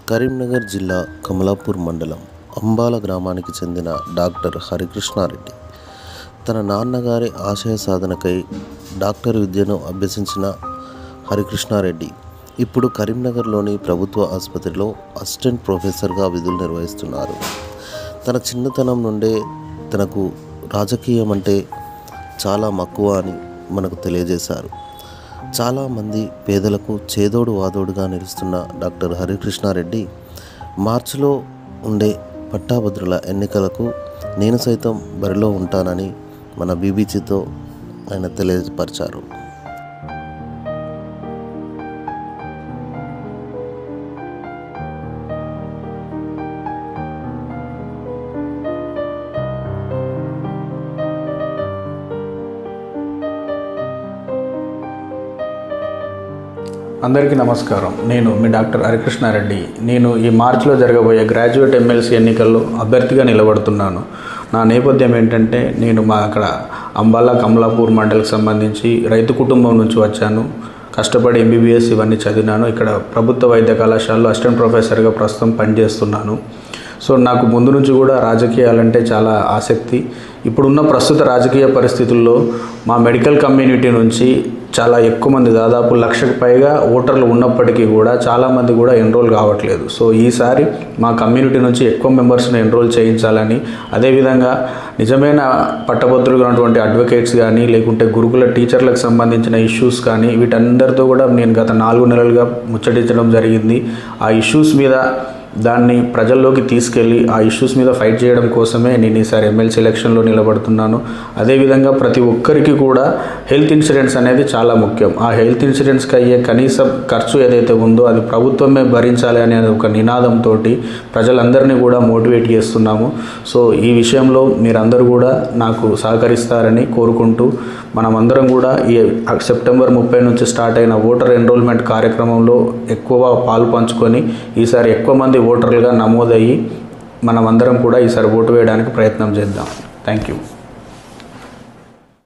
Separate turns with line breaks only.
కరీంనగర్ జిల్లా కమలాపూర్ మండలం అంబాల గ్రామానికి చెందిన డాక్టర్ హరికృష్ణారెడ్డి తన నాన్నగారి ఆశయ సాధనకై డాక్టర్ విద్యను అభ్యసించిన హరికృష్ణారెడ్డి ఇప్పుడు కరీంనగర్లోని ప్రభుత్వ ఆసుపత్రిలో అసిస్టెంట్ ప్రొఫెసర్గా విధులు నిర్వహిస్తున్నారు. తన చిన్నతనం నుండే తనకు రాజకీయం అంటే చాలా మక్కువ అని మనకు తెలియజేశారు. చాలామంది పేదలకు చేదోడు వాదోడుగా నిలుస్తున్న డాక్టర్ హరికృష్ణారెడ్డి మార్చిలో ఉండే పట్టాభద్రుల ఎన్నికలకు నేను సైతం బరిలో ఉంటానని మన బీబీసీతో ఆయన తెలియపరిచారు.
అందరికీ నమస్కారం. నేను మీ డాక్టర్ హరికృష్ణారెడ్డి. నేను ఈ మార్చిలో జరగబోయే గ్రాడ్యుయేట్ ఎమ్మెల్సీ ఎన్నికల్లో అభ్యర్థిగా నిలబడుతున్నాను. నా నేపథ్యం ఏంటంటే, నేను అక్కడ అంబాల కమలాపూర్ మండలికి సంబంధించి రైతు కుటుంబం నుంచి వచ్చాను. కష్టపడి ఎంబీబీఎస్ ఇవన్నీ చదివినాను. ఇక్కడ ప్రభుత్వ వైద్య కళాశాలలో అసిస్టెంట్ ప్రొఫెసర్గా ప్రస్తుతం పనిచేస్తున్నాను. సో నాకు ముందు నుంచి కూడా రాజకీయాలంటే చాలా ఆసక్తి. ఇప్పుడున్న ప్రస్తుత రాజకీయ పరిస్థితుల్లో మా మెడికల్ కమ్యూనిటీ నుంచి చాలా ఎక్కువ మంది, దాదాపు 1,00,000కు పైగా ఓటర్లు ఉన్నప్పటికీ కూడా చాలామంది కూడా ఎన్రోల్ కావట్లేదు. సో ఈసారి మా కమ్యూనిటీ నుంచి ఎక్కువ మెంబర్స్ని ఎన్రోల్ చేయించాలని, అదేవిధంగా నిజమైన పట్టభద్రులుగా ఉన్నటువంటి అడ్వకేట్స్ కానీ, లేకుంటే గురుకుల టీచర్లకు సంబంధించిన ఇష్యూస్ కానీ, వీటందరితో కూడా నేను గత 4 నెలలుగా ముచ్చటించడం జరిగింది. ఆ ఇష్యూస్ మీద దాన్ని ప్రజల్లోకి తీసుకెళ్ళి ఆ ఇష్యూస్ మీద ఫైట్ చేయడం కోసమే నేను ఈసారి ఎమ్మెల్సీ ఎలక్షన్లో నిలబడుతున్నాను. అదేవిధంగా ప్రతి ఒక్కరికి కూడా హెల్త్ ఇన్సూరెన్స్ అనేది చాలా ముఖ్యం. ఆ హెల్త్ ఇన్సూరెన్స్కి అయ్యే కనీస ఖర్చు ఏదైతే ఉందో అది ప్రభుత్వమే భరించాలి అనే ఒక నినాదంతో ప్రజలందరినీ కూడా మోటివేట్ చేస్తున్నాము. సో ఈ విషయంలో మీరందరూ కూడా నాకు సహకరిస్తారని కోరుకుంటూ, మనమందరం కూడా ఈ సెప్టెంబర్ 30 నుంచి స్టార్ట్ అయిన ఓటర్ ఎన్రోల్మెంట్ కార్యక్రమంలో ఎక్కువ పాలు పంచుకొని ఈసారి ఎక్కువ మంది ఓటర్లుగా నమోదయ్యి మనమందరం కూడా ఈసారి ఓటు వేయడానికి ప్రయత్నం చేద్దాం. Thank you.